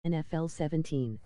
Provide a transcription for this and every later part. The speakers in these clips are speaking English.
NFL 17.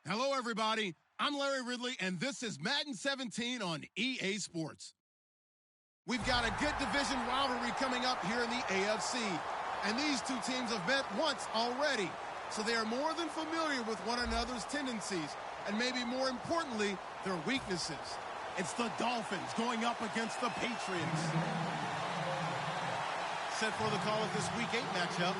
Hello, everybody. I'm Larry Ridley, and this is Madden 17 on EA Sports. We've got a good division rivalry coming up here in the AFC, and these two teams have met once already, so they are more than familiar with one another's tendencies, and maybe more importantly, their weaknesses. It's the Dolphins going up against the Patriots. Set for the call of this Week 8 matchup.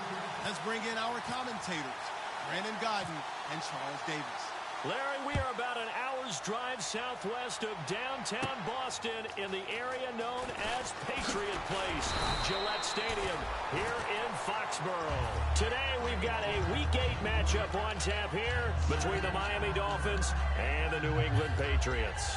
Let's bring in our commentators, Brandon Godden and Charles Davis. Larry, we are about an hour's drive southwest of downtown Boston in the area known as Patriot Place, Gillette Stadium, here in Foxborough. Today, we've got a Week 8 matchup on tap here between the Miami Dolphins and the New England Patriots.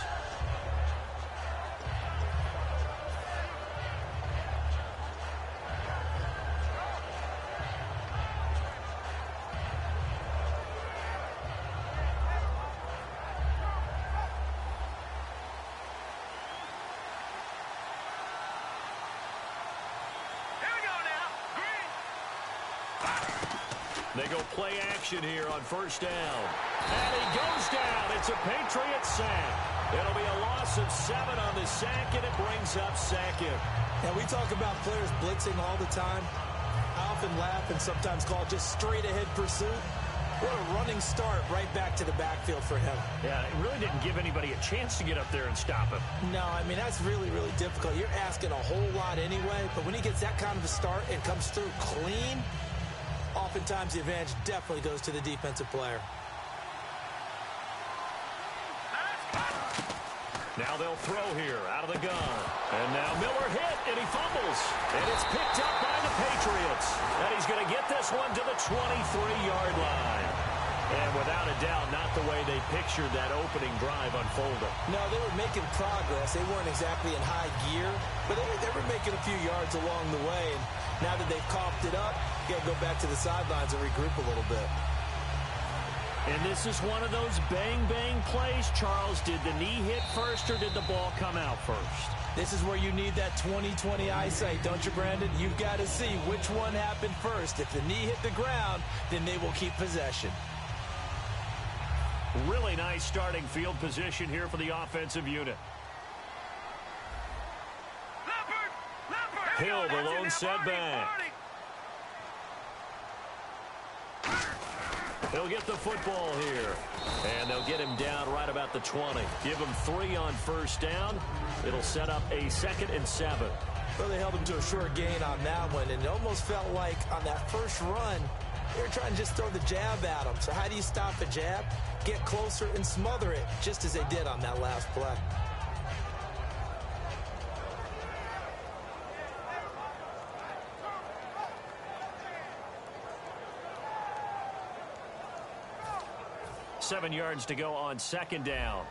They go play action here on first down. And he goes down. It's a Patriot sack. It'll be a loss of 7 on the sack, and it brings up second. And we talk about players blitzing all the time. I often laugh and sometimes call it just straight-ahead pursuit. What a running start right back to the backfield for him. Yeah, it really didn't give anybody a chance to get up there and stop him. No, I mean, that's really, really difficult. You're asking a whole lot anyway, but when he gets that kind of a start and comes through clean, oh, oftentimes the advantage definitely goes to the defensive player. Now they'll throw here out of the gun. And now Miller hit, and he fumbles. And it's picked up by the Patriots. And he's going to get this one to the 23-yard line. And without a doubt, not the way they pictured that opening drive unfolding. No, they were making progress. They weren't exactly in high gear, but they were making a few yards along the way. And now that they've coughed it up, you got to go back to the sidelines and regroup a little bit. And this is one of those bang-bang plays, Charles. Did the knee hit first or did the ball come out first? This is where you need that 20/20 eyesight, don't you, Brandon? You've got to see which one happened first. If the knee hit the ground, then they will keep possession. Really nice starting field position here for the offensive unit. Hill, the lone setback. He'll get the football here. And they'll get him down right about the 20. Give him 3 on first down. It'll set up a 2nd and 7. Well, they held him to a short gain on that one, and it almost felt like on that first run, they were trying to just throw the jab at him. So how do you stop a jab? Get closer and smother it, just as they did on that last play. Seven yards to go on 2nd down.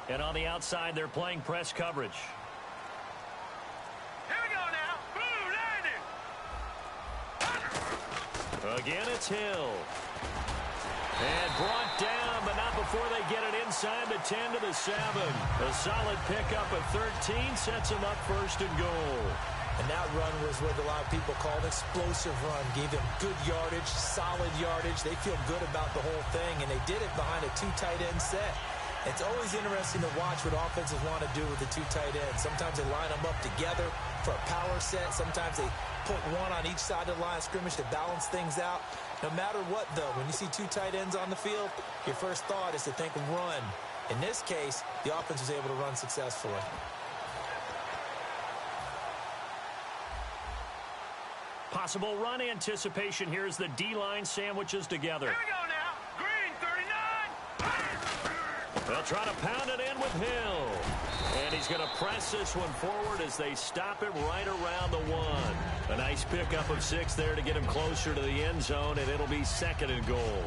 And on the outside, they're playing press coverage. Here we go now. Blue, landing. Again, it's Hill. And brought down, but not before they get it inside the 10 to the 7. A solid pickup at 13 sets them up 1st and goal. And that run was what a lot of people call an explosive run. Gave them good yardage, solid yardage. They feel good about the whole thing, and they did it behind a 2 tight end set. It's always interesting to watch what offenses want to do with the 2 tight ends. Sometimes they line them up together for a power set. Sometimes they put one on each side of the line of scrimmage to balance things out. No matter what, though, when you see 2 tight ends on the field, your first thought is to think run. In this case, the offense was able to run successfully. Possible run anticipation. Here's the D-line sandwiches together. Here we go now. Green, 39. They'll try to pound it in with Hill. And he's going to press this one forward as they stop him right around the 1. A nice pickup of 6 there to get him closer to the end zone, and it'll be 2nd and goal.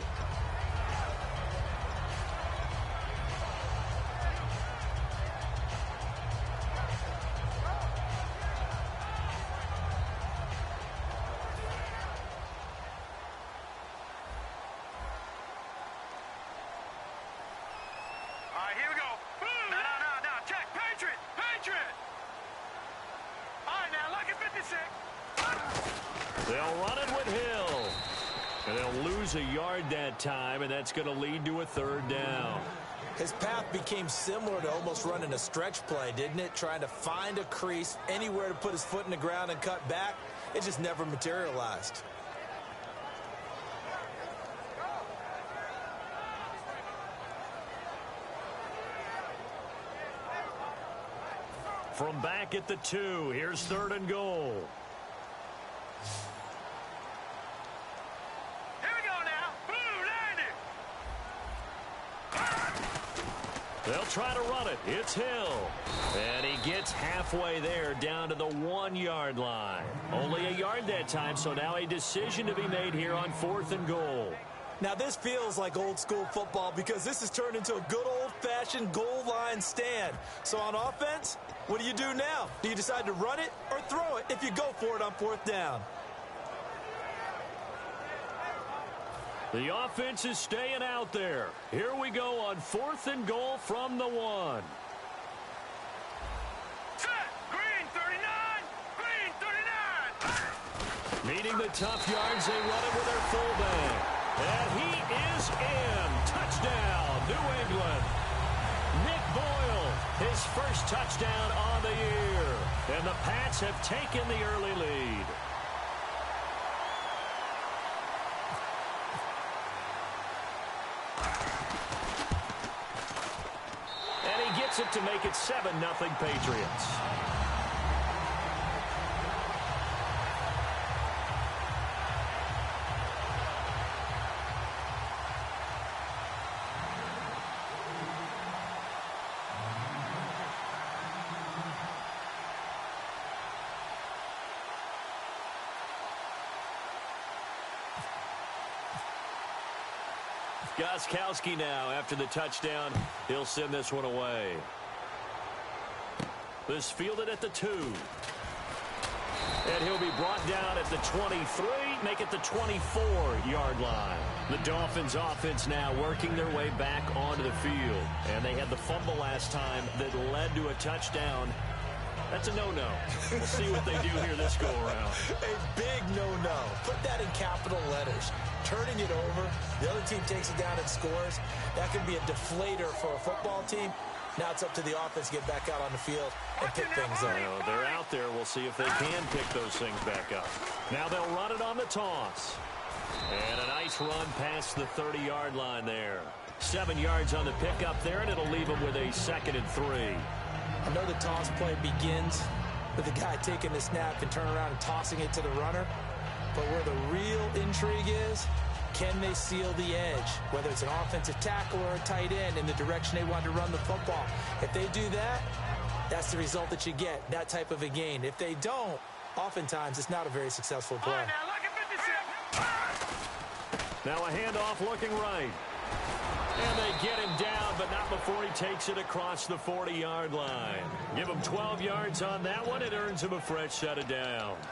They'll run it with Hill. And they'll lose a yard that time, and that's going to lead to a 3rd down. His path became similar to almost running a stretch play, didn't it? Trying to find a crease, anywhere to put his foot in the ground and cut back. It just never materialized. From back at the 2, here's 3rd and goal. Here we go now. Blue, landing. They'll try to run it. It's Hill. And he gets halfway there down to the 1-yard line. Only a yard that time, so now a decision to be made here on 4th and goal. Now, this feels like old-school football because this has turned into a good old-fashioned goal line stand. So on offense, what do you do now? Do you decide to run it or throw it if you go for it on 4th down? The offense is staying out there. Here we go on 4th and goal from the 1. Set. Green, 39. Green, 39. Needing the tough yards, they run it with their fullback. And he is in. Touchdown, New England. Nick Boyle, his first touchdown on the year. And the Pats have taken the early lead. And he gets it to make it 7-0 Patriots. Gostkowski now after the touchdown. He'll send this one away. This fielded at the 2. And he'll be brought down at the 23, make it the 24-yard line. The Dolphins offense now working their way back onto the field. And they had the fumble last time that led to a touchdown. That's a no-no. We'll see what they do here this go-around. A big no-no. Put that in capital letters. Turning it over, the other team takes it down and scores. That could be a deflator for a football team. Now it's up to the offense to get back out on the field and pick things up. You know, they're out there. We'll see if they can pick those things back up. Now they'll run it on the toss. And a nice run past the 30-yard line there. 7 yards on the pickup there, and it'll leave them with a 2nd and 3. I know the toss play begins with the guy taking the snap and turning around and tossing it to the runner. But where the real intrigue is, can they seal the edge? Whether it's an offensive tackle or a tight end in the direction they want to run the football. If they do that, that's the result that you get, that type of a gain. If they don't, oftentimes it's not a very successful play. Now look at 56. Now a handoff looking right. And they get him down, but not before he takes it across the 40-yard line. Give him 12 yards on that one. It earns him a fresh set of downs.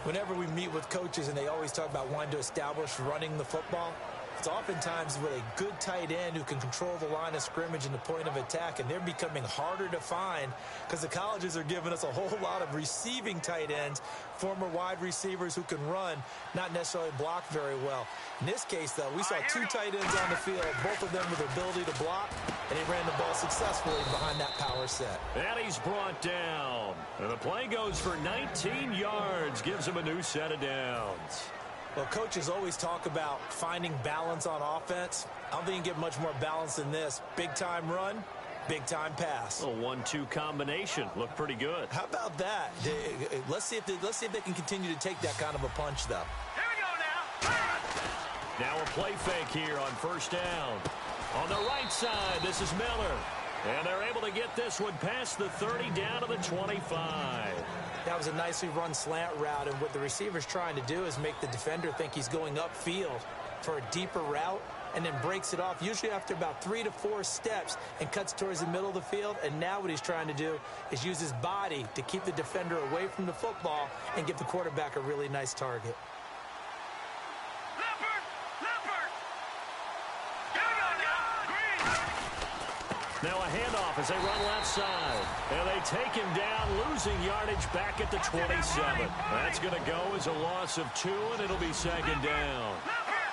Whenever we meet with coaches and they always talk about wanting to establish running the football, it's oftentimes with a good tight end who can control the line of scrimmage and the point of attack, and they're becoming harder to find because the colleges are giving us a whole lot of receiving tight ends, former wide receivers who can run, not necessarily block very well. In this case, though, we saw 2 tight ends on the field, both of them with the ability to block, and he ran the ball successfully behind that power set. And he's brought down. And the play goes for 19 yards, gives him a new set of downs. Well, coaches always talk about finding balance on offense. I don't think you can get much more balance than this. Big-time run, big-time pass. A 1-2 combination. Looked pretty good. How about that? Let's see if they can continue to take that kind of a punch, though. Here we go now. Now a play fake here on first down. On the right side, this is Miller. And they're able to get this one past the 30 down to the 25. That was a nicely run slant route, and what the receiver's trying to do is make the defender think he's going upfield for a deeper route and then breaks it off, usually after about 3 to 4 steps, and cuts towards the middle of the field. And now what he's trying to do is use his body to keep the defender away from the football and give the quarterback a really nice target. Now a handoff as they run left side. And they take him down, losing yardage back at the 27. That's going to go as a loss of 2, and it'll be 2nd down.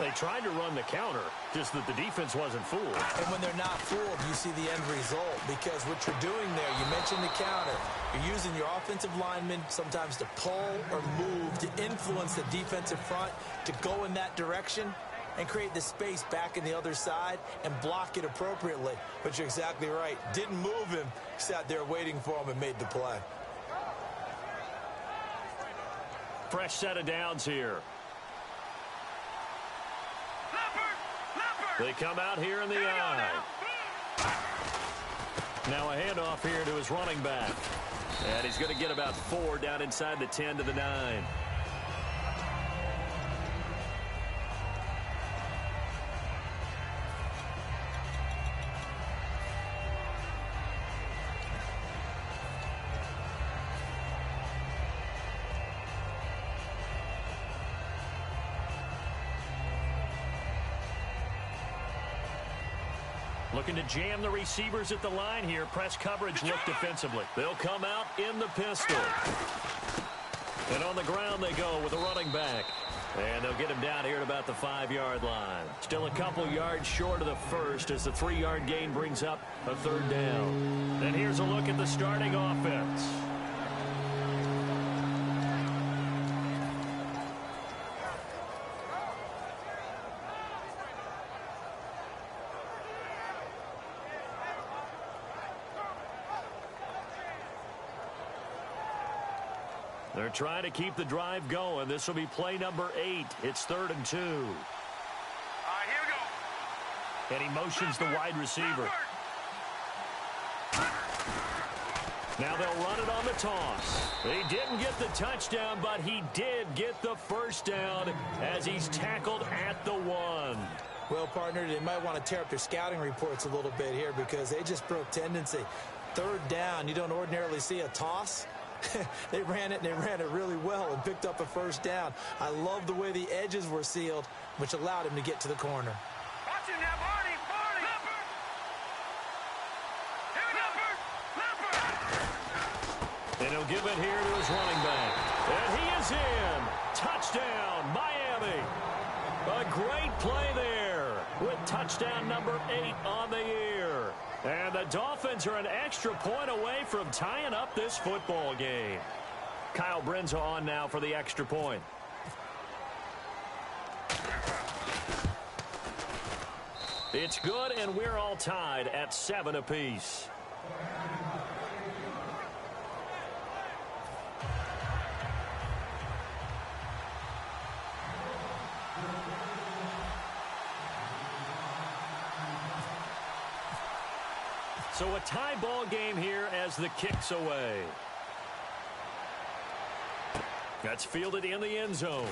They tried to run the counter, just that the defense wasn't fooled. And when they're not fooled, you see the end result, because what you're doing there, you mentioned the counter. You're using your offensive linemen sometimes to pull or move to influence the defensive front to go in that direction and create the space back in the other side and block it appropriately. But you're exactly right. Didn't move him. Sat there waiting for him and made the play. Fresh set of downs here. They come out here in the eye. Now a handoff here to his running back. And he's going to get about 4 down inside the 10 to the 9. Looking to jam the receivers at the line here. Press coverage look defensively. They'll come out in the pistol. And on the ground they go with a running back. And they'll get him down here at about the 5-yard line. Still a couple yards short of the first as the 3-yard gain brings up a 3rd down. And here's a look at the starting offense. They're trying to keep the drive going. This will be play number 8. It's 3rd and 2. All right, here we go. And he motions the wide receiver. Now they'll run it on the toss. He didn't get the touchdown, but he did get the first down as he's tackled at the 1. Well, partner, they might want to tear up their scouting reports a little bit here because they just broke tendency. Third down, you don't ordinarily see a toss. They ran it, and they ran it really well and picked up a first down. I love the way the edges were sealed, which allowed him to get to the corner. Watch him now, Barney! Leopard! Here we go! Leopard! And he'll give it here to his running back. And he is in. Touchdown, Miami. A great play there with touchdown number 8 on the year. And the Dolphins are an extra point away from tying up this football game. Kyle Brinza on now for the extra point. It's good, and we're all tied at 7 apiece. So a tie ball game here as the kick's away. That's fielded in the end zone.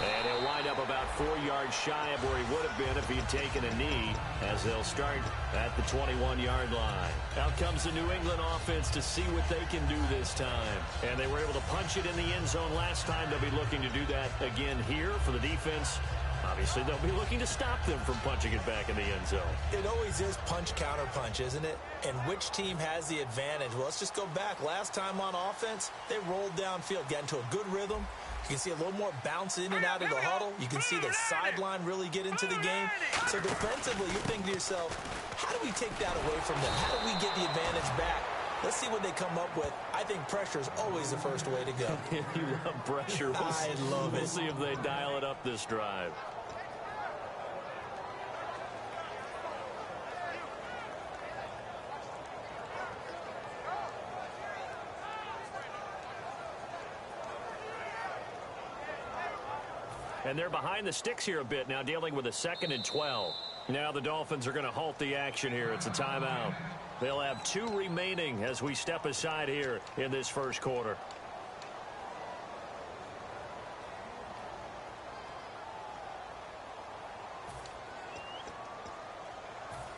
And he'll wind up about 4 yards shy of where he would have been if he'd taken a knee, as they'll start at the 21-yard line. Out comes the New England offense to see what they can do this time. And they were able to punch it in the end zone last time. They'll be looking to do that again here for the defense. Obviously, they'll be looking to stop them from punching it back in the end zone. It always is punch-counter-punch, isn't it? And which team has the advantage? Well, let's just go back. Last time on offense, they rolled downfield, got into a good rhythm. You can see a little more bounce in and out of the huddle. You can see the sideline really get into the game. So defensively, you're thinking to yourself, how do we take that away from them? How do we get the advantage back? Let's see what they come up with. I think pressure is always the first way to go. You love pressure. I love it. We'll see if they dial it up this drive. And they're behind the sticks here a bit now, dealing with a 2nd and 12. Now the Dolphins are going to halt the action here. It's a timeout. They'll have 2 remaining as we step aside here in this first quarter.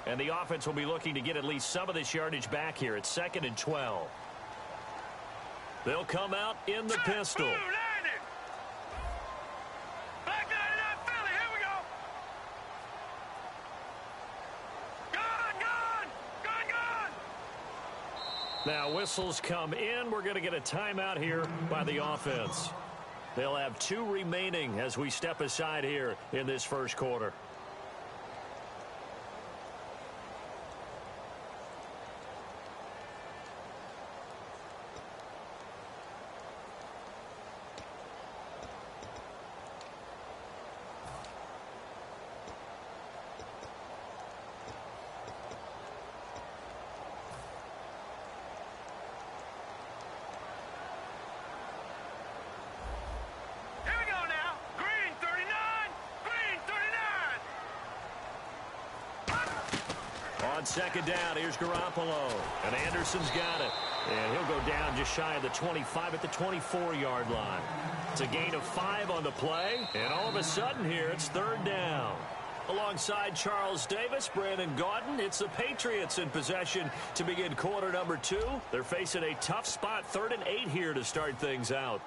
And the offense will be looking to get at least some of this yardage back here. It's 2nd and 12. They'll come out in the pistol. Now whistles come in. We're going to get a timeout here by the offense. They'll have 2 remaining as we step aside here in this first quarter. On 2nd down, here's Garoppolo. And Anderson's got it. And he'll go down just shy of the 25 at the 24-yard line. It's a gain of 5 on the play. And all of a sudden here, it's 3rd down. Alongside Charles Davis, Brandon Gaudin, it's the Patriots in possession to begin quarter number 2. They're facing a tough spot, 3rd and 8 here to start things out.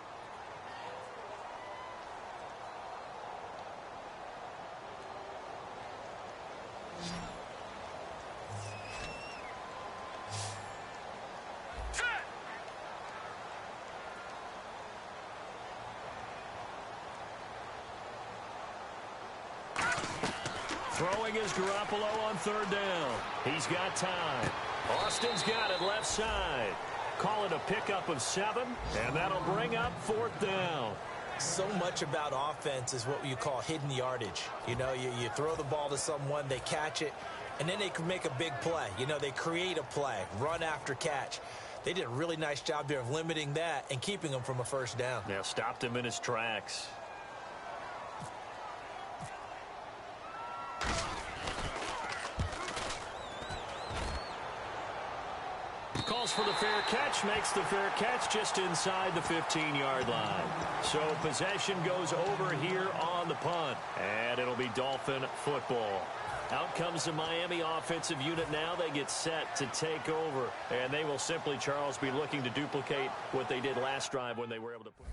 Throwing is Garoppolo on 3rd down. He's got time. Austin's got it left side. Call it a pickup of 7, and that'll bring up 4th down. So much about offense is what you call hidden yardage. You know, you throw the ball to someone, they catch it, and then they can make a big play. You know, they create a play, run after catch. They did a really nice job there of limiting that and keeping him from a 1st down. Now stopped him in his tracks. calls for the fair catch, makes the fair catch just inside the 15-yard line. So possession goes over here on the punt, and it'll be Dolphin football. Out comes the Miami offensive unit now. They get set to take over, and they will simply, Charles, be looking to duplicate what they did last drive when they were able to put...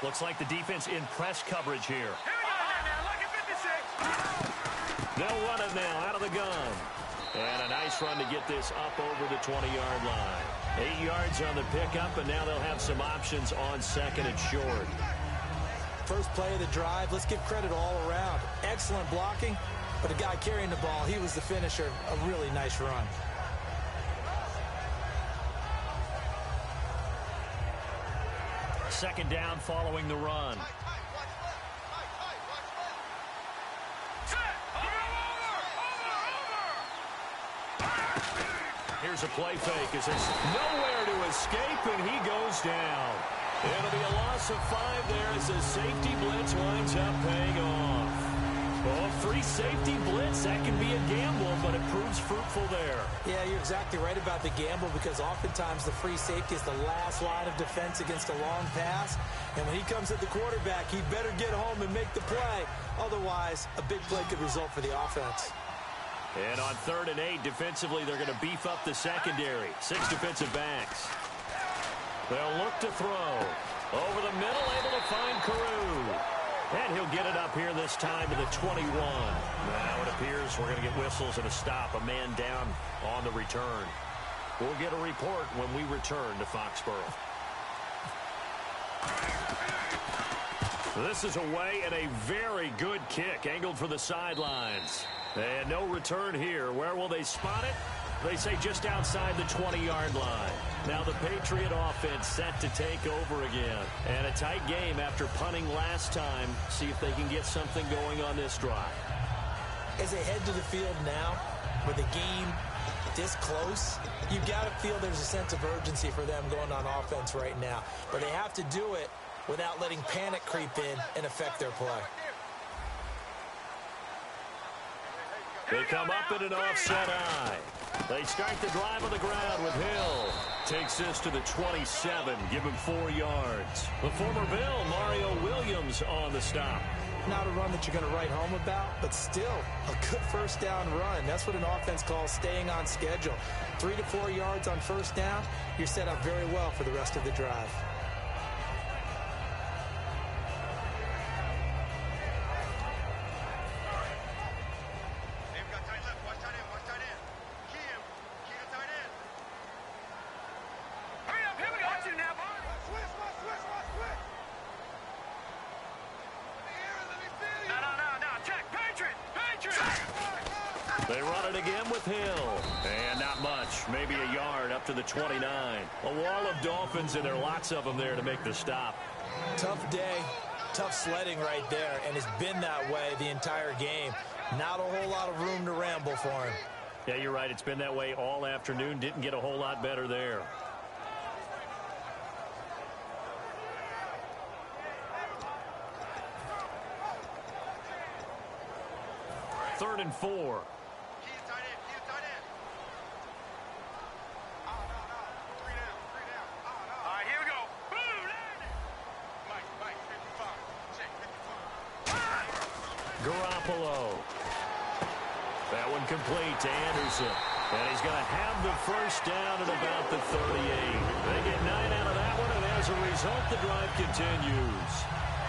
Looks like the defense in press coverage here. Here we go now, look at 56. They'll run it now out of the gun. And a nice run to get this up over the 20-yard line. 8 yards on the pickup, and now they'll have some options on second and short. First play of the drive, let's give credit all around. Excellent blocking, but the guy carrying the ball, he was the finisher. A really nice run. Second down following the run. Here's a play fake as it's nowhere to escape, and he goes down. It'll be a loss of 5 there as the safety blitz winds up paying off. Well, free safety blitz, that can be a gamble, but it proves fruitful there. Yeah, you're exactly right about the gamble because oftentimes the free safety is the last line of defense against a long pass. And when he comes at the quarterback, he better get home and make the play. Otherwise, a big play could result for the offense. And on 3rd and 8, defensively, they're going to beef up the secondary. 6 defensive backs. They'll look to throw. Over the middle, able to find Carew. And he'll get it up here this time to the 21. Now it appears we're going to get whistles and a stop. A man down on the return. We'll get a report when we return to Foxborough. This is away and a very good kick angled for the sidelines. And no return here. Where will they spot it? They say just outside the 20-yard line. Now the Patriot offense set to take over again. And a tight game after punting last time. See if they can get something going on this drive. As they head to the field now, with the game this close, you've got to feel there's a sense of urgency for them going on offense right now. But they have to do it without letting panic creep in and affect their play. They come up in an offset eye. They start the drive on the ground with Hill. Takes this to the 27, give him 4 yards. The former Bill, Mario Williams, on the stop. Not a run that you're going to write home about, but still a good first down run. That's what an offense calls staying on schedule. 3 to 4 yards on first down, you're set up very well for the rest of the drive. They run it again with Hill. And not much. Maybe a yard up to the 29. A wall of Dolphins, and there are lots of them there to make the stop. Tough day, tough sledding right there, and it's been that way the entire game. Not a whole lot of room to ramble for him. Yeah, you're right. It's been that way all afternoon. Didn't get a whole lot better there. Third and 4. Garoppolo. That one complete to Anderson. And he's going to have the first down at about the 38. They get 9 out of that one, and as a result, the drive continues.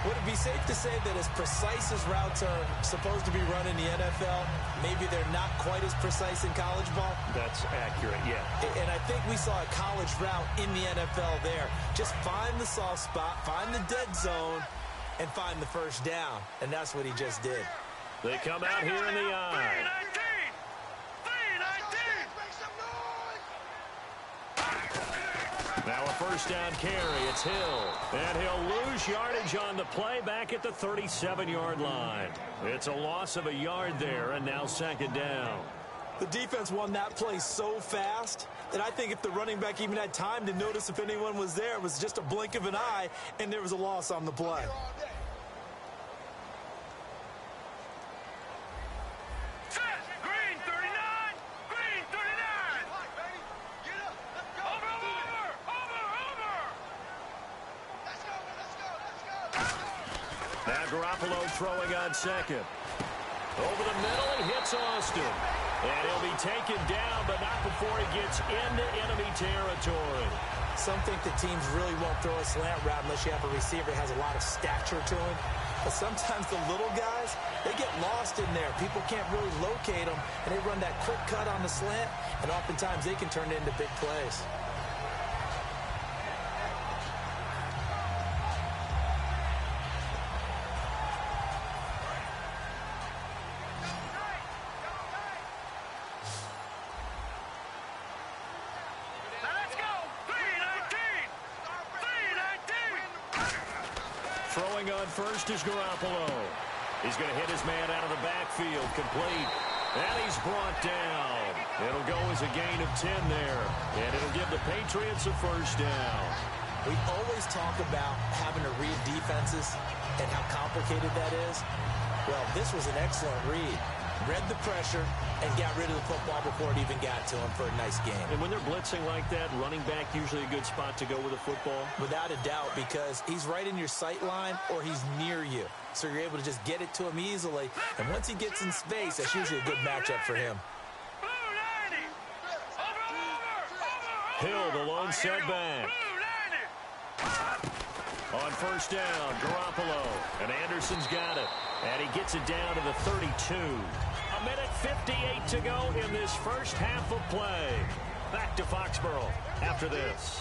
Would it be safe to say that as precise as routes are supposed to be run in the NFL, maybe they're not quite as precise in college ball? That's accurate, yeah. And I think we saw a college route in the NFL there. Just find the soft spot, find the dead zone, and find the first down. And that's what he just did. They come out here in the eye. Now a first down carry. It's Hill. And he'll lose yardage on the play back at the 37-yard line. It's a loss of a yard there, and now second down. The defense won that play so fast that I think if the running back even had time to notice if anyone was there, it was just a blink of an eye, and there was a loss on the play. Now Garoppolo throwing on second. Over the middle, he hits Austin. And he'll be taken down, but not before he gets into enemy territory. Some think the teams really won't throw a slant route unless you have a receiver that has a lot of stature to him. But sometimes the little guys, they get lost in there. People can't really locate them, and they run that quick cut on the slant, and oftentimes they can turn it into big plays. Throwing on first is Garoppolo. He's going to hit his man out of the backfield, complete. And he's brought down. It'll go as a gain of 10 there. And it'll give the Patriots a first down. We always talk about having to read defenses and how complicated that is. Well, this was an excellent read. Read the pressure and got rid of the football before it even got to him for a nice game. And when they're blitzing like that, running back usually a good spot to go with a football? Without a doubt, because he's right in your sight line or he's near you. So you're able to just get it to him easily. And once he gets in space, that's usually a good matchup for him. Hill, the lone setback. On first down, Garoppolo. And Anderson's got it. And he gets it down to the 32. A minute 58 to go in this first half of play. Back to Foxborough after this.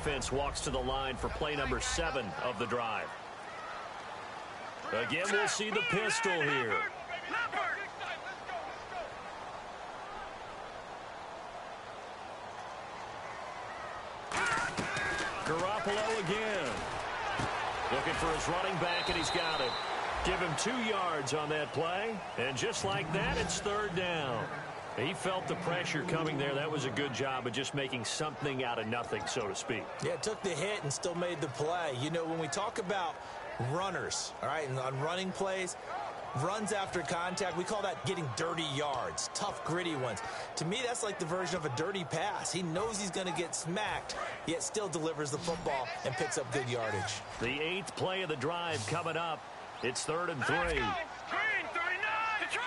offense walks to the line for play number 7 of the drive. Again, we'll see the pistol here. Garoppolo again. Looking for his running back, and he's got him. Give him 2 yards on that play. And just like that, it's 3rd down. He felt the pressure coming there. That was a good job of just making something out of nothing, so to speak. Yeah, took the hit and still made the play. You know, when we talk about runners, all right, and on running plays, runs after contact, we call that getting dirty yards, tough, gritty ones. To me, that's like the version of a dirty pass. He knows he's going to get smacked, yet still delivers the football and picks up good yardage. The 8th play of the drive coming up. It's 3rd and 3. Green, 39! Detroit!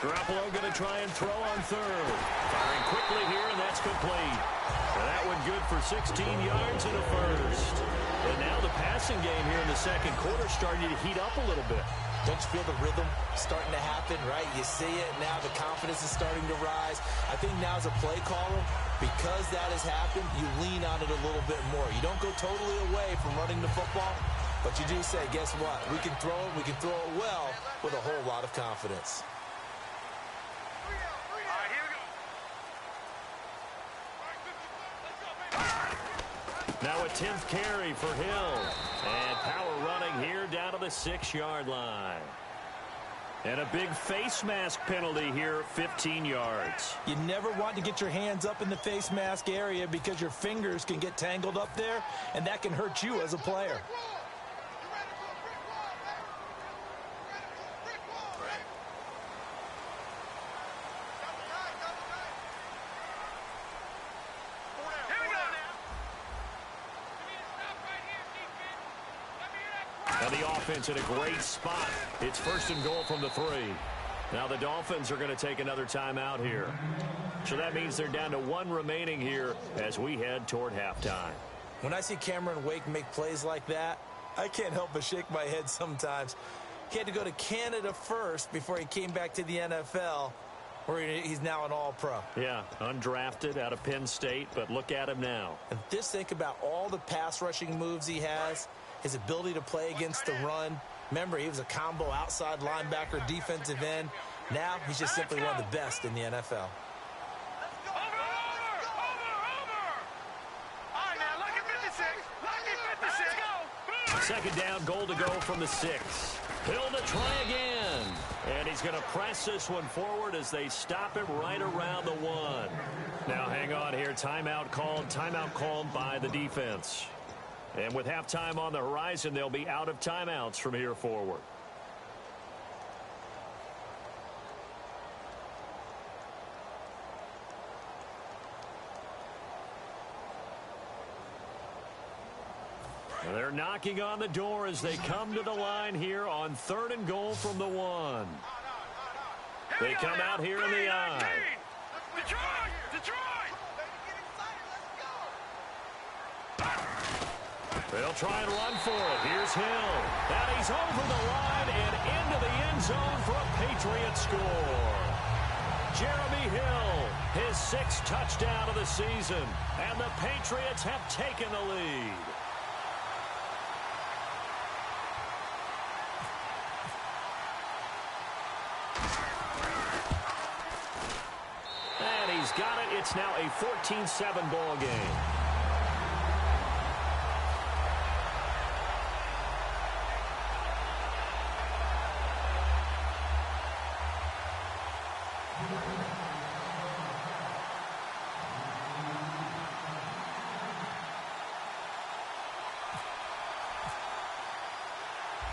Garoppolo going to try and throw on 3rd. Firing quickly here, and that's complete. And that one good for 16 yards and a first. And now the passing game here in the second quarter starting to heat up a little bit. Don't you feel the rhythm starting to happen, right? You see it, now the confidence is starting to rise. I think now as a play caller, because that has happened, you lean on it a little bit more. You don't go totally away from running the football, but you do say, guess what? We can throw it well with a whole lot of confidence. Now a 10th carry for Hill. And power running here down to the 6-yard line. And a big face mask penalty here, 15 yards. You never want to get your hands up in the face mask area because your fingers can get tangled up there, and that can hurt you as a player. And the offense in a great spot. It's 1st and goal from the 3. Now the Dolphins are going to take another timeout here. So that means they're down to 1 remaining here as we head toward halftime. When I see Cameron Wake make plays like that, I can't help but shake my head sometimes. He had to go to Canada first before he came back to the NFL, where he's now an All-Pro. Yeah, undrafted out of Penn State, but look at him now. And just think about all the pass rushing moves he has, his ability to play against the run. Remember, he was a combo outside linebacker, defensive end. Now he's just simply one of the best in the NFL. Second down, goal to go from the 6. Hill to try again. And he's going to press this one forward as they stop him right around the 1. Now hang on here. Timeout called by the defense. And with halftime on the horizon, they'll be out of timeouts from here forward. They're knocking on the door as they come to the line here on 3rd and goal from the 1. They come out here in the I. They'll try and run for it. Here's Hill. And he's over the line and into the end zone for a Patriot score. Jeremy Hill, his 6th touchdown of the season. And the Patriots have taken the lead. And he's got it. It's now a 14-7 ball game.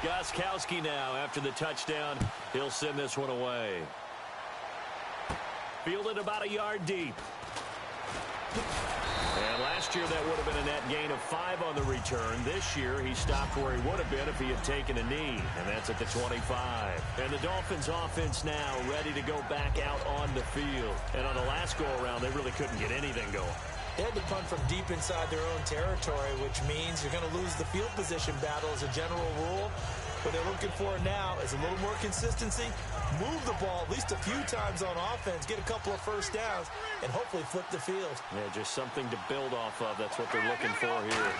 Gostkowski now after the touchdown. He'll send this one away. Fielded about a yard deep. And last year that would have been a net gain of 5 on the return. This year he stopped where he would have been if he had taken a knee. And that's at the 25. And the Dolphins offense now ready to go back out on the field. And on the last go-around, they really couldn't get anything going. They had to punt from deep inside their own territory, which means you're going to lose the field position battle as a general rule. What they're looking for now is a little more consistency, move the ball at least a few times on offense, get a couple of first downs, and hopefully flip the field. Yeah, just something to build off of. That's what they're looking for here.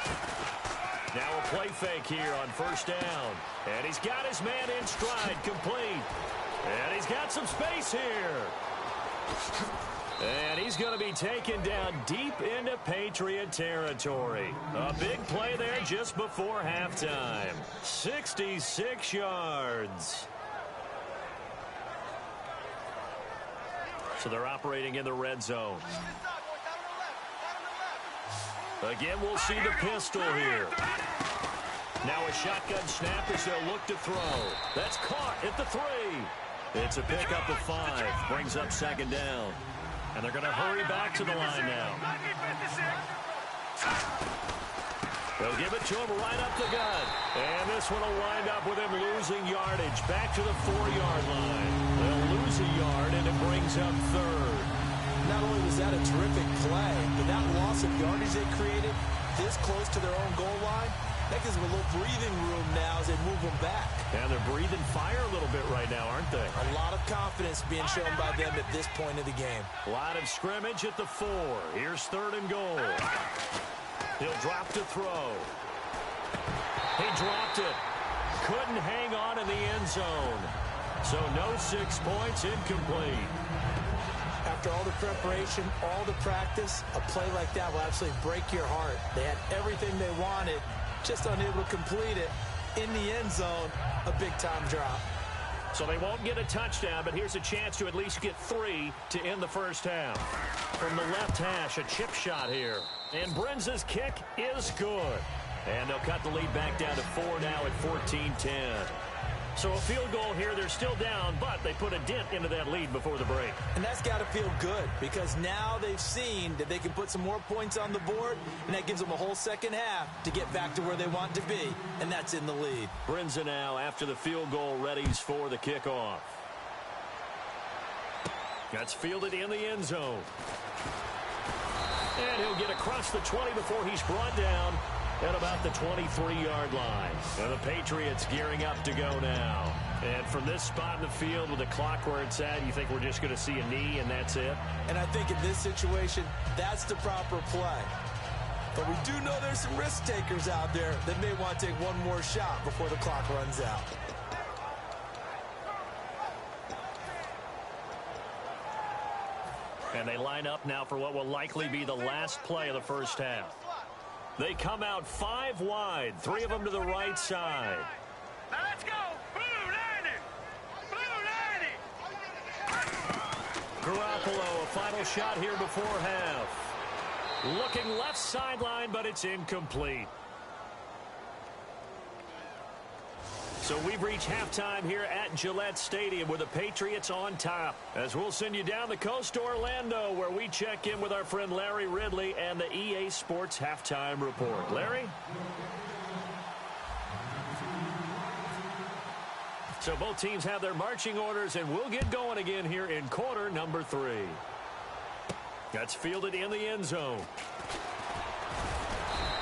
Now a play fake here on first down. And he's got his man in stride, complete. And he's got some space here. And he's going to be taken down deep into Patriot territory. A big play there just before halftime. 66 yards. So they're operating in the red zone. Again, we'll see the pistol here. Now a shotgun snap as they'll look to throw. That's caught at the 3. It's a pickup of 5. Brings up second down. And they're going to hurry back to the line now. They'll give it to him right up the gut. And this one will wind up with him losing yardage. Back to the 4-yard line. They'll lose a yard, and it brings up third. Not only was that a terrific play, but that loss of yardage they created this close to their own goal line, that gives them a little breathing room now as they move them back. And they're breathing fire a little bit right now, aren't they? A lot of confidence being shown by them at this point of the game. A lot of scrimmage at the 4. Here's third and goal. He'll drop to throw. He dropped it. Couldn't hang on in the end zone. So no 6 points, incomplete. After all the preparation, all the practice, a play like that will absolutely break your heart. They had everything they wanted, just unable to complete it. In the end zone, a big-time drop. So they won't get a touchdown, but here's a chance to at least get 3 to end the first half. From the left hash, a chip shot here. And Brenza's kick is good. And they'll cut the lead back down to 4 now at 14-10. So a field goal here, they're still down, but they put a dent into that lead before the break. And that's got to feel good because now they've seen that they can put some more points on the board, and that gives them a whole second half to get back to where they want to be, and that's in the lead. Brenza now, after the field goal, readies for the kickoff. That's fielded in the end zone. And he'll get across the 20 before he's brought down at about the 23-yard line. And the Patriots gearing up to go now. And from this spot in the field with the clock where it's at, you think we're just going to see a knee and that's it? And I think in this situation, that's the proper play. But we do know there's some risk takers out there that may want to take one more shot before the clock runs out. And they line up now for what will likely be the last play of the first half. They come out 5 wide, 3 of them to the right side. Now let's go. Blue 90. Blue 90. Garoppolo, a final shot here before half. Looking left sideline, but it's incomplete. So we've reached halftime here at Gillette Stadium with the Patriots on top. As we'll send you down the coast to Orlando where we check in with our friend Larry Ridley and the EA Sports Halftime Report. Larry? So both teams have their marching orders, and we'll get going again here in quarter number 3. That's fielded in the end zone.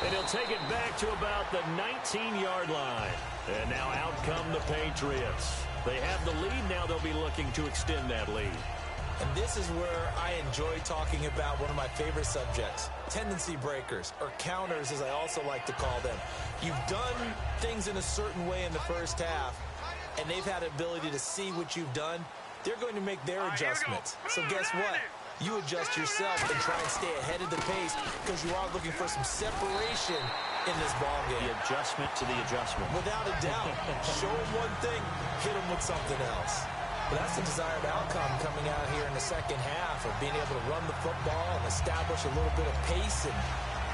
And he'll take it back to about the 19-yard line. And now out come the Patriots. They have the lead. Now they'll be looking to extend that lead. And this is where I enjoy talking about one of my favorite subjects, tendency breakers, or counters as I also like to call them. You've done things in a certain way in the first half, and they've had the ability to see what you've done. They're going to make their adjustments. So guess what? You adjust yourself and try and stay ahead of the pace because you are looking for some separation in this ball game. The adjustment to the adjustment. Without a doubt. Show them one thing, hit them with something else. But that's the desired outcome coming out here in the second half of being able to run the football and establish a little bit of pace and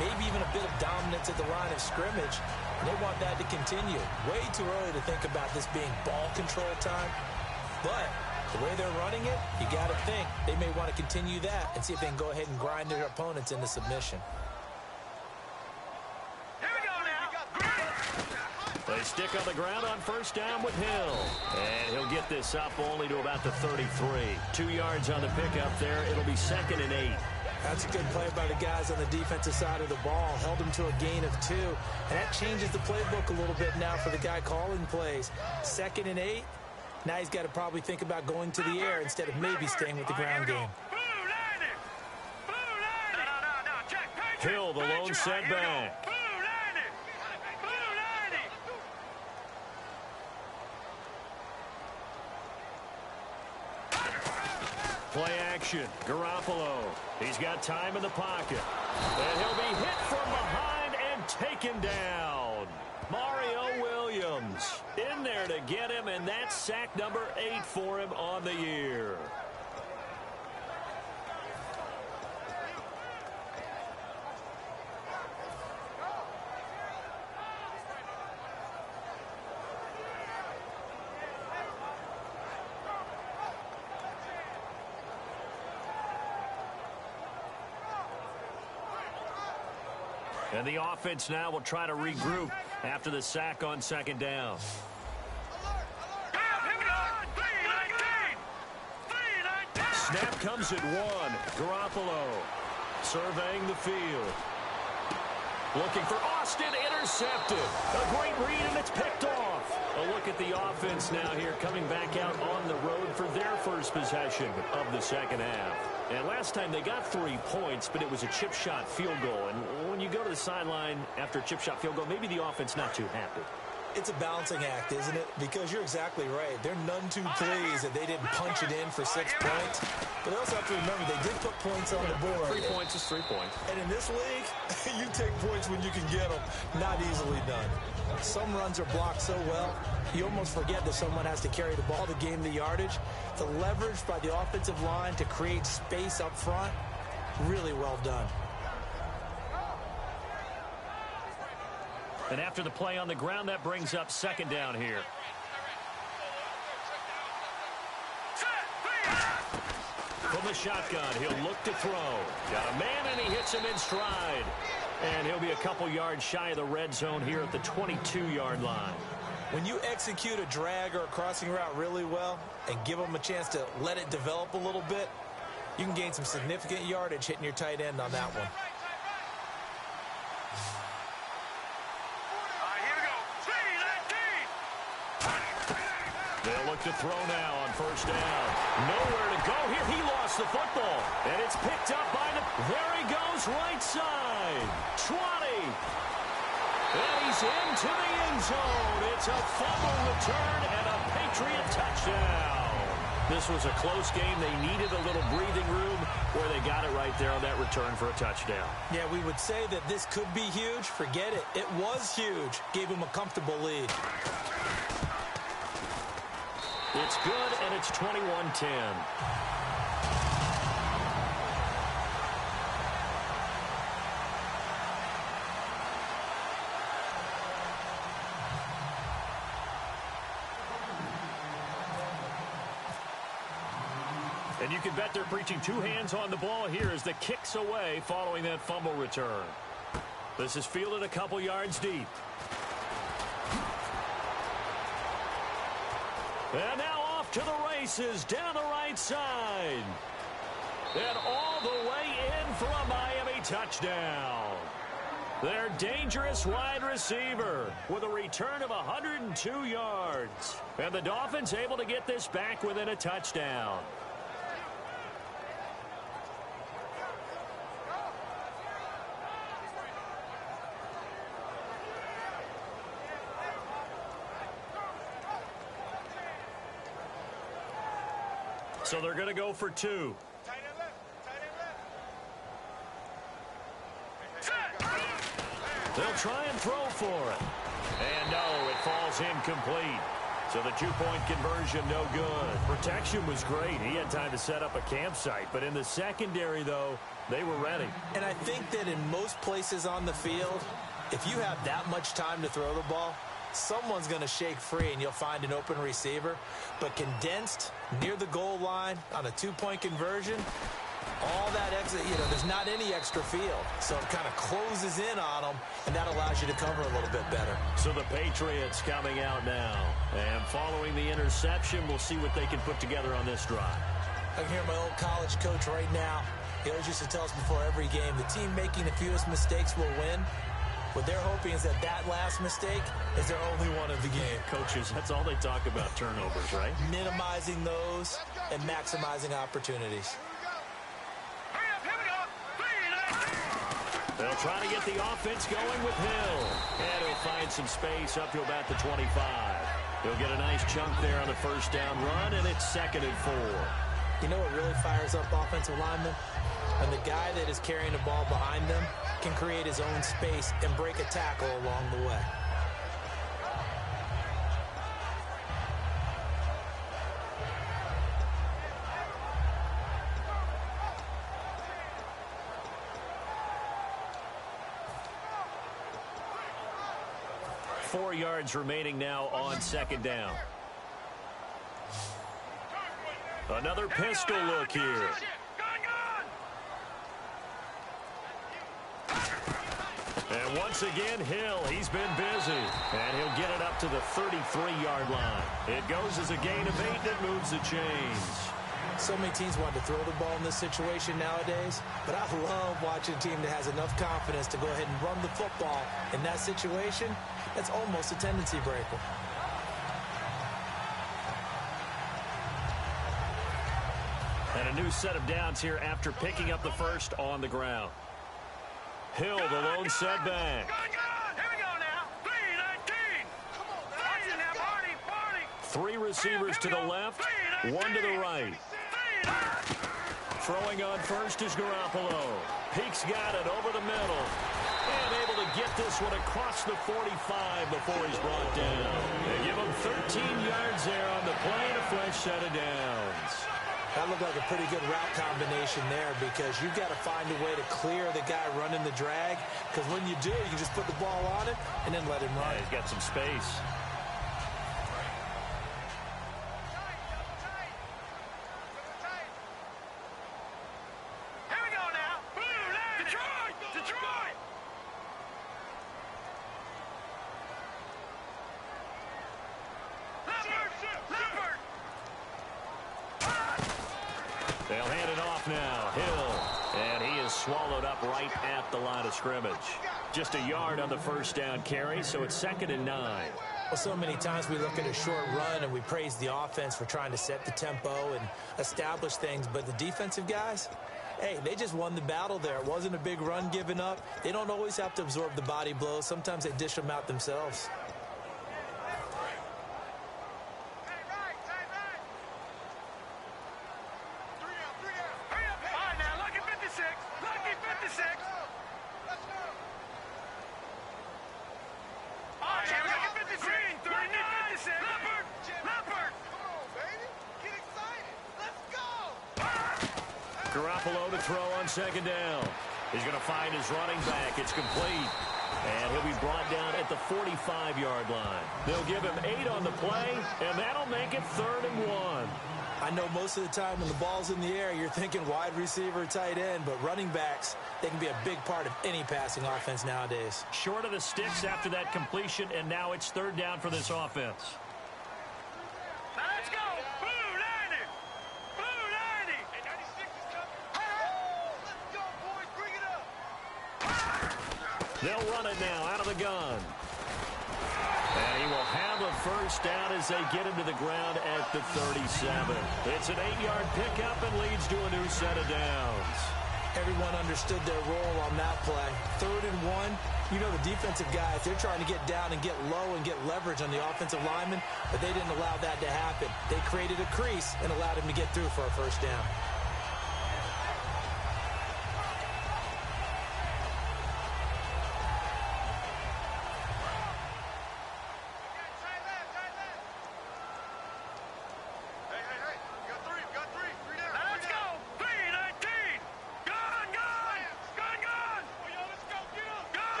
maybe even a bit of dominance at the line of scrimmage. And they want that to continue. Way too early to think about this being ball control time. But the way they're running it, you got to think they may want to continue that and see if they can go ahead and grind their opponents into submission. They stick on the ground on first down with Hill. And he'll get this up only to about the 33. 2 yards on the pickup there. It'll be 2nd and 8. That's a good play by the guys on the defensive side of the ball. Held him to a gain of 2. And that changes the playbook a little bit now for the guy calling plays. 2nd and 8. Now he's got to probably think about going to the air instead of maybe staying with the ground game. Hill, the lone setback. Play action. Garoppolo. He's got time in the pocket. And he'll be hit from behind and taken down. Mario Williams in there to get him, and that's sack number 8 for him on the year. And the offense now will try to regroup after the sack on 2nd down. Snap comes at 1. Garoppolo surveying the field. Looking for Austin, intercepted. A great read, and it's picked off. A look at the offense now here, coming back out on the road for their first possession of the second half. And last time they got 3 points, but it was a chip shot field goal. And when you go to the sideline after a chip shot field goal, maybe the offense not too happy. It's a balancing act, isn't it? Because you're exactly right. They're none too pleased that they didn't punch it in for 6 points. But they also have to remember they did put points on the board. 3 points is 3 points. And in this league, you take points when you can get them. Not easily done. Some runs are blocked so well, you almost forget that someone has to carry the ball to gain the yardage. The leverage by the offensive line to create space up front, really well done. And after the play on the ground, that brings up 2nd down here. From the shotgun, he'll look to throw. Got a man, and he hits him in stride. And he'll be a couple yards shy of the red zone here at the 22-yard line. When you execute a drag or a crossing route really well and give them a chance to let it develop a little bit, you can gain some significant yardage hitting your tight end on that one. They'll look to throw now on 1st down. Nowhere to go here. He lost the football. And it's picked up by the... There he goes, right side. 20. And he's into the end zone. It's a fumble return and a Patriot touchdown. This was a close game. They needed a little breathing room where they got it right there on that return for a touchdown. Yeah, we would say that this could be huge. Forget it. It was huge. Gave him a comfortable lead. It's good, and it's 21-10. And you can bet they're preaching 2 hands on the ball here as the kick's away following that fumble return. This is fielded a couple yards deep. And now off to the races down the right side. And all the way in for a Miami touchdown. Their dangerous wide receiver with a return of 102 yards. And the Dolphins able to get this back within a touchdown. So they're going to go for 2. They'll try and throw for it. And no, it falls incomplete. So the 2-point conversion, no good. Protection was great. He had time to set up a campsite. But in the secondary, though, they were ready. And I think that in most places on the field, if you have that much time to throw the ball, someone's going to shake free and you'll find an open receiver. But condensed near the goal line on a 2-point conversion, all that exit, there's not any extra field. So it kind of closes in on them, and that allows you to cover a little bit better. So the Patriots coming out now. And following the interception, we'll see what they can put together on this drive. I can hear my old college coach right now. He always used to tell us before every game, the team making the fewest mistakes will win. What they're hoping is that that last mistake is their only one of the game. Coaches, that's all they talk about, turnovers, right? Minimizing those and maximizing opportunities. They'll try to get the offense going with Hill. And he'll find some space up to about the 25. He'll get a nice chunk there on the first down run, and it's 2nd and 4. You know what really fires up offensive linemen? When the guy that is carrying the ball behind them can create his own space and break a tackle along the way. Four yards remaining now on 2nd down. Another pistol look here. And once again, Hill, he's been busy. And he'll get it up to the 33-yard line. It goes as a gain of 8 that moves the chains. So many teams want to throw the ball in this situation nowadays, but I love watching a team that has enough confidence to go ahead and run the football in that situation. That's almost a tendency breaker. And a new set of downs here after picking up the first on the ground. Hill, the lone setback. Here we go now. 3-19. Come on, Barney. 3 receivers to the left, 1 to the right. Throwing on first is Garoppolo. Peaks got it over the middle. And able to get this one across the 45 before he's brought down. They give him 13 yards there on the play and a fresh set of downs. That looked like a pretty good route combination there because you've got to find a way to clear the guy running the drag, because when you do, you can just put the ball on it and then let him run. Yeah, he's got some space. Here we go now. Detroit. Leopard. They'll hand it off now. Hill. And he is swallowed up right at the line of scrimmage. Just a yard on the first down carry, so it's 2nd and 9. Well, so many times we look at a short run and we praise the offense for trying to set the tempo and establish things, but the defensive guys, hey, they just won the battle there. It wasn't a big run given up. They don't always have to absorb the body blows. Sometimes they dish them out themselves. Garoppolo to throw on 2nd down. He's going to find his running back. It's complete. And he'll be brought down at the 45-yard line. They'll give him 8 on the play, and that'll make it 3rd and 1. I know most of the time when the ball's in the air, you're thinking wide receiver, tight end, but running backs, they can be a big part of any passing offense nowadays. Short of the sticks after that completion, and now it's 3rd down for this offense. Let's go. Blue 90. Blue 90. And 96 is coming. Let's go, boys. Bring it up. They'll run it now out of the gun. And he will have a first down as they get him to the ground at the 37. It's an 8-yard pickup and leads to a new set of downs. Everyone understood their role on that play. 3rd and 1. You know the defensive guys, they're trying to get down and get low and get leverage on the offensive lineman, but they didn't allow that to happen. They created a crease and allowed him to get through for a first down.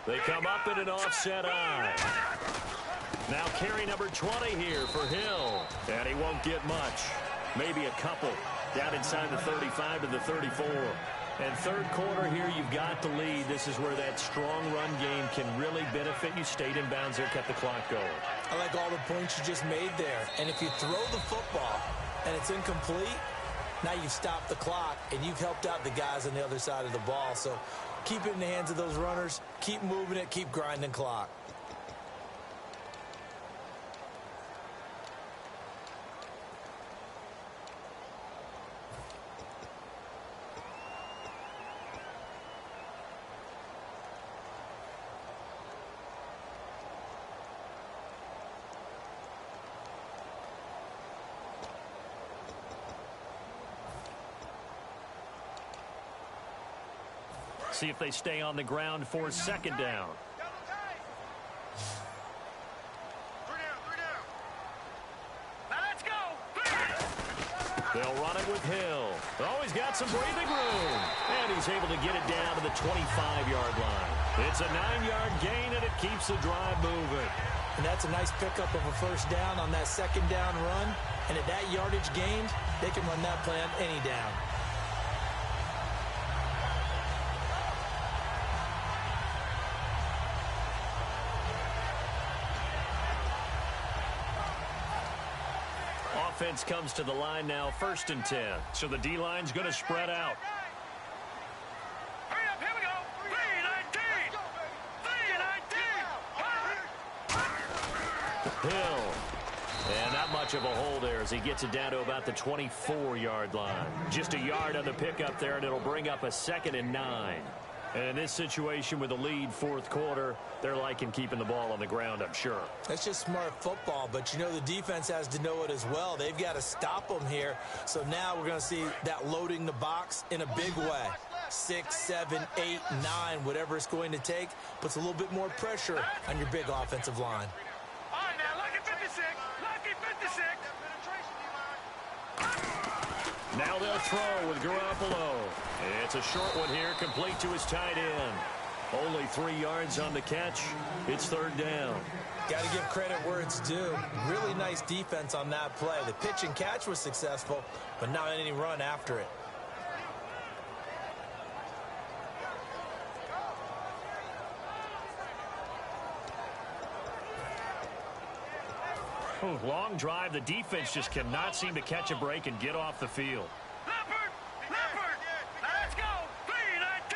They come up in an offset eye. Now carry number 20 here for Hill. And he won't get much. Maybe a couple. Down inside the 35 to the 34. And 3rd quarter here, you've got the lead. This is where that strong run game can really benefit you. Stayed in bounds there, kept the clock going. I like all the points you just made there. And if you throw the football and it's incomplete, Now you've stopped the clock, and you've helped out the guys on the other side of the ball. So keep it in the hands of those runners. Keep moving it. Keep grinding clock. See if they stay on the ground for second down. They'll run it with Hill. Oh, he's got some breathing room. And he's able to get it down to the 25-yard line. It's a 9-yard gain, and it keeps the drive moving. And that's a nice pickup of a first down on that second down run. And at that yardage gained, they can run that play on any down. Offense comes to the line now, 1st and 10. So the D-line's going to spread out. Hurry up, here we go. 3-19. Hill. And not much of a hole there as he gets it down to about the 24-yard line. Just a yard on the pickup there, and it'll bring up a 2nd and 9. And in this situation with the lead 4th quarter, they're liking keeping the ball on the ground, I'm sure. That's just smart football, but you know the defense has to know it as well. They've got to stop them here. So now we're going to see that loading the box in a big way. 6, 7, 8, 9, whatever it's going to take, puts a little bit more pressure on your big offensive line. All right, now, lucky 56. Lucky 56. Now they'll throw with Garoppolo. It's a short one here, complete to his tight end. Only 3 yards on the catch. It's 3rd down. Got to give credit where it's due. Really nice defense on that play. The pitch and catch was successful, but not any run after it. Ooh, long drive. The defense just cannot seem to catch a break and get off the field. Leopard! Leopard! Now let's go! 3-19!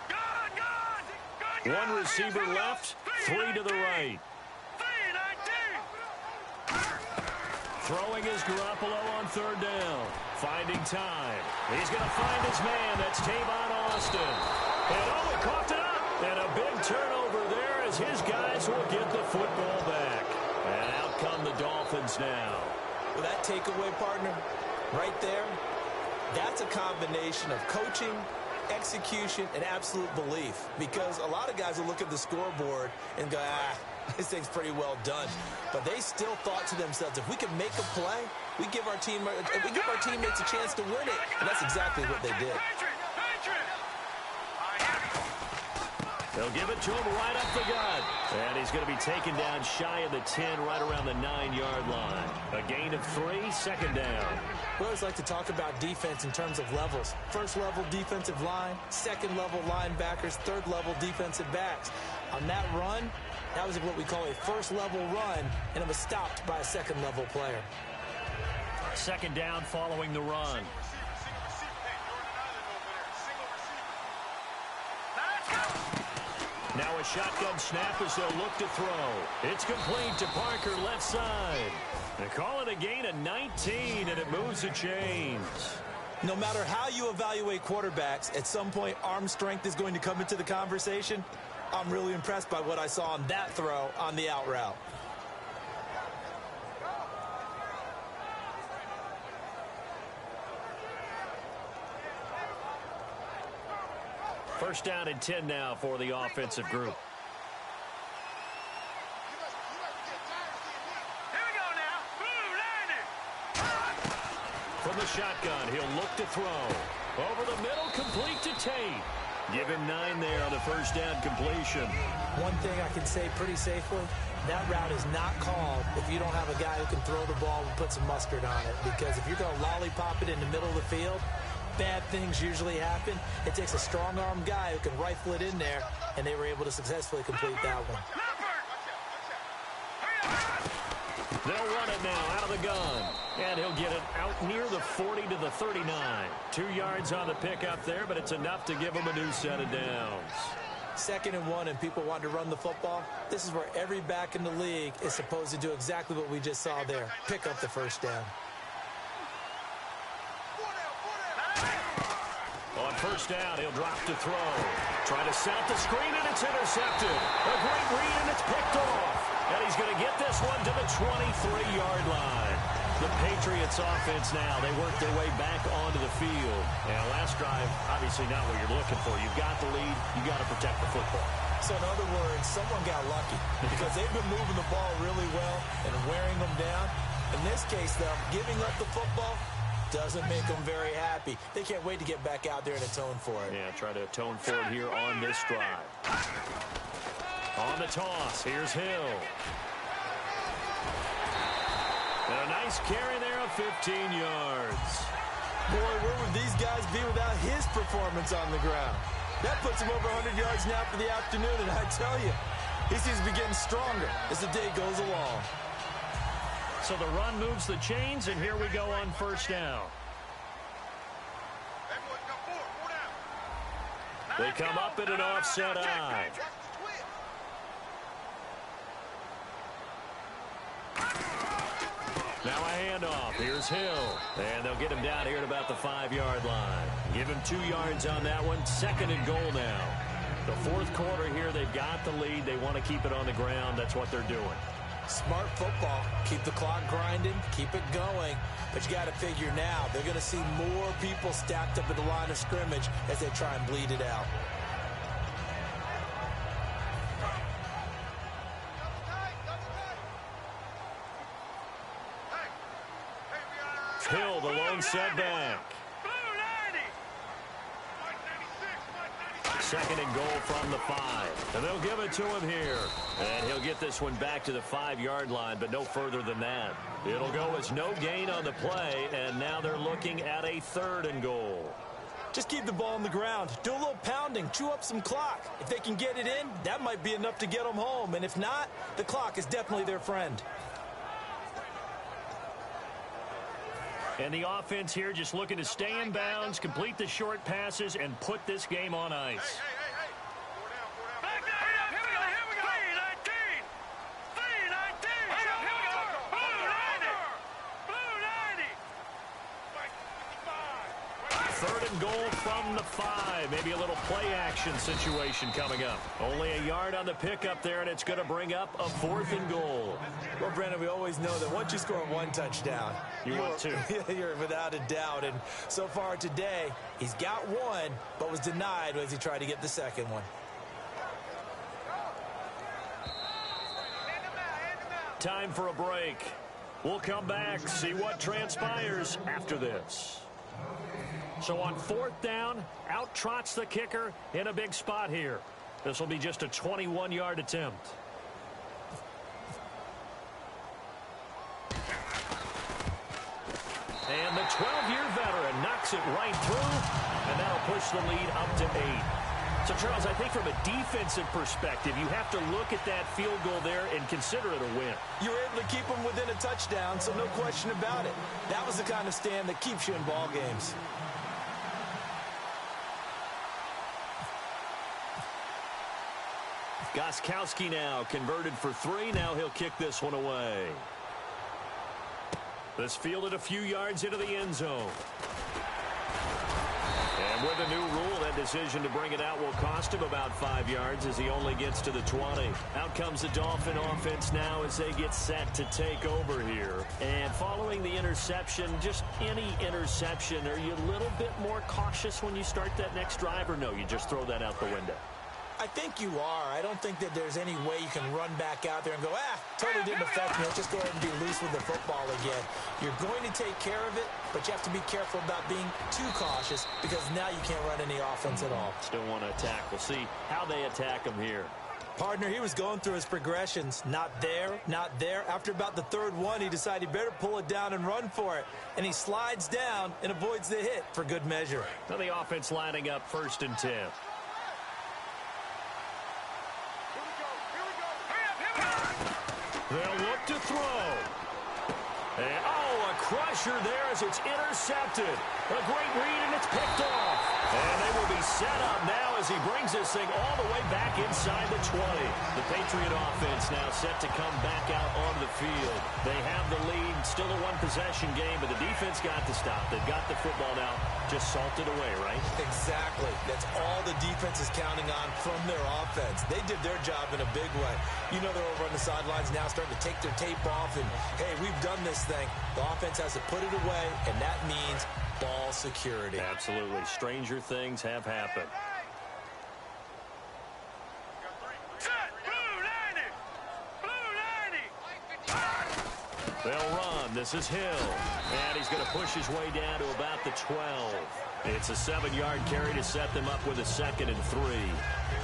Gone! One receiver left, 3 to the right. 3-19! Throwing is Garoppolo on 3rd down. Finding time. He's going to find his man. That's Tavon Austin. And oh, he coughed it up. And a big turnover there as his guys will get the football back. And out come the Dolphins now. Well, that takeaway, partner, right there, that's a combination of coaching, execution, and absolute belief. Because a lot of guys will look at the scoreboard and go, this thing's pretty well done. But they still thought to themselves, if we can make a play, we give our teammates a chance to win it. And that's exactly what they did. They'll give it to him right up the gut. And he's going to be taken down shy of the 10, right around the 9-yard line. A gain of 3, 2nd down. We always like to talk about defense in terms of levels. 1st level defensive line, 2nd level linebackers, 3rd level defensive backs. On that run, that was what we call a 1st level run, and it was stopped by a 2nd level player. 2nd down following the run. Now a shotgun snap as they'll look to throw. It's complete to Parker left side. They call it a gain of 19, and it moves the chains. No matter how you evaluate quarterbacks, at some point arm strength is going to come into the conversation. I'm really impressed by what I saw on that throw on the out route. First down and 10 now for the offensive group. Here we go now. From the shotgun, he'll look to throw. Over the middle, complete to Tate. Give him 9 there on the first down completion. One thing I can say pretty safely, that route is not called if you don't have a guy who can throw the ball and put some mustard on it. Because if you're going to lollipop it in the middle of the field, bad things usually happen. It takes a strong-arm guy who can rifle it in there, and they were able to successfully complete that one. They'll run it now out of the gun. And he'll get it out near the 40 to the 39. 2 yards on the pickup there, but it's enough to give him a new set of downs. 2nd and 1 and people want to run the football. This is where every back in the league is supposed to do exactly what we just saw there. Pick up the first down. On first down, he'll drop to throw. Try to set the screen, and it's intercepted. A great read, and it's picked off. And he's going to get this one to the 23-yard line. The Patriots offense now, they work their way back onto the field. And last drive, obviously not what you're looking for. You've got the lead. You've got to protect the football. So in other words, someone got lucky because they've been moving the ball really well and wearing them down. In this case, though, giving up the football doesn't make them very happy. They can't wait to get back out there and atone for it. Yeah, try to atone for it here on this drive. On the toss, here's Hill. And a nice carry there of 15 yards. Boy, where would these guys be without his performance on the ground? That puts him over 100 yards now for the afternoon, and I tell you, he seems to be getting stronger as the day goes along. So the run moves the chains, and here we go on first down. They come up in an offset eye. Now a handoff. Here's Hill. And they'll get him down here at about the 5-yard line. Give him 2 yards on that one. 2nd and goal now. The 4th quarter here, they've got the lead. They want to keep it on the ground. That's what they're doing. Smart football. Keep the clock grinding. Keep it going. But you got to figure now, they're going to see more people stacked up at the line of scrimmage as they try and bleed it out. Hill, the lone setback. 2nd and goal from the 5. And they'll give it to him here. And he'll get this one back to the 5-yard line, but no further than that. It'll go as no gain on the play, and now they're looking at a 3rd and goal. Just keep the ball on the ground. Do a little pounding. Chew up some clock. If they can get it in, that might be enough to get them home. And if not, the clock is definitely their friend. And the offense here just looking to stay in bounds, complete the short passes, and put this game on ice. Back there, here we go. 319. 319. Here we go. Blue 90. Blue 90. 3rd and goal from the 5. Maybe a little play action situation coming up. Only a yard on the pickup there, and it's going to bring up a 4th and goal. Well, Brandon, we always know that once you score 1 touchdown, you want 2. You're without a doubt. And so far today, he's got 1, but was denied as he tried to get the 2nd one. Time for a break. We'll come back, see what transpires after this. So on 4th down, out trots the kicker in a big spot here. This will be just a 21-yard attempt. And the 12-year veteran knocks it right through, and that'll push the lead up to 8. So, Charles, I think from a defensive perspective, you have to look at that field goal there and consider it a win. You were able to keep them within a touchdown, so no question about it. That was the kind of stand that keeps you in ball games. Gostkowski now converted for 3. Now he'll kick this one away. This fielded a few yards into the end zone. And with a new rule, that decision to bring it out will cost him about 5 yards as he only gets to the 20. Out comes the Dolphin offense now as they get set to take over here. And following the interception, just any interception, are you a little bit more cautious when you start that next drive, or no, you just throw that out the window? I think you are. I don't think that there's any way you can run back out there and go, totally didn't affect me. Let's just go ahead and be loose with the football again. You're going to take care of it, but you have to be careful about being too cautious because now you can't run any offense at all. Still want to attack. We'll see how they attack him here. Partner, he was going through his progressions. Not there, not there. After about the 3rd one, he decided he better pull it down and run for it. And he slides down and avoids the hit for good measure. Now the offense lining up 1st and 10. They'll look to throw. And, oh, a crusher there as it's intercepted. A great read, and it's picked off. And they will be set up now as he brings this thing all the way back inside the 20. The Patriot offense now set to come back out onto the field. They have the lead, still a one-possession game, but the defense got to stop. They've got the football now, just salted away, right? Exactly. That's all the defense is counting on from their offense. They did their job in a big way. You know they're over on the sidelines now starting to take their tape off, and, hey, we've done this thing. The offense has to put it away, and that means ball security. Absolutely. Stranger things have happened. They'll run. This is Hill. And he's going to push his way down to about the 12. It's a 7-yard carry to set them up with a 2nd and 3.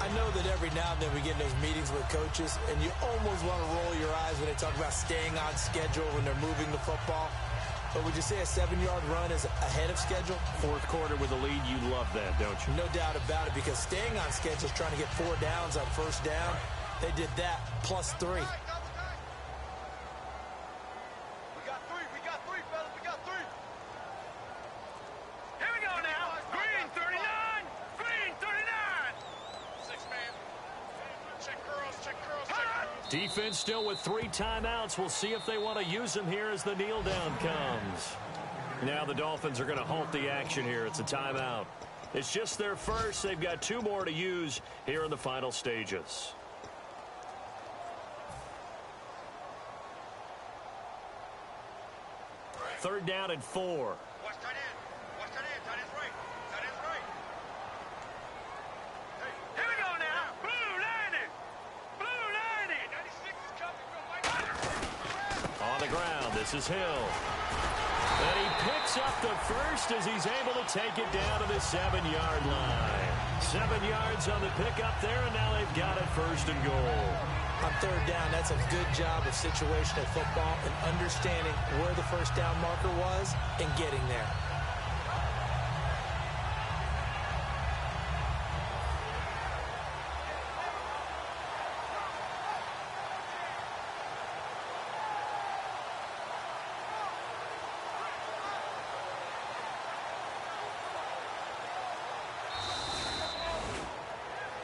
I know that every now and then we get in those meetings with coaches, and you almost want to roll your eyes when they talk about staying on schedule when they're moving the football. But would you say a 7-yard run is ahead of schedule? Fourth quarter with a lead, you love that, don't you? No doubt about it, because staying on schedule is trying to get 4 downs on first down. They did that, plus 3. Defense still with 3 timeouts. We'll see if they want to use them here as the kneel down comes. Now the Dolphins are going to halt the action here. It's a timeout. It's just their first. They've got 2 more to use here in the final stages. Third down and 4. Watch tight end. Watch tight end. Tight end's right. Tight end's right. Hey, here we go now. Blue landing. Blue landing. 96 is coming from Mike. On the ground, this is Hill. And he picks up the first as he's able to take it down to the 7-yard line. 7 yards on the pickup there, and now they've got it 1st and goal. On third down, that's a good job of situational football and understanding where the first down marker was and getting there.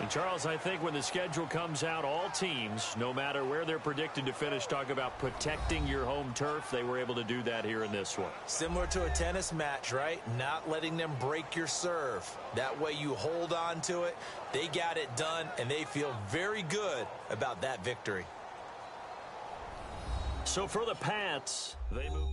And Charles, I think when the schedule comes out, all teams, no matter where they're predicted to finish, talk about protecting your home turf. They were able to do that here in this one. Similar to a tennis match, right? Not letting them break your serve. That way you hold on to it. They got it done, and they feel very good about that victory. So for the Pats, they move.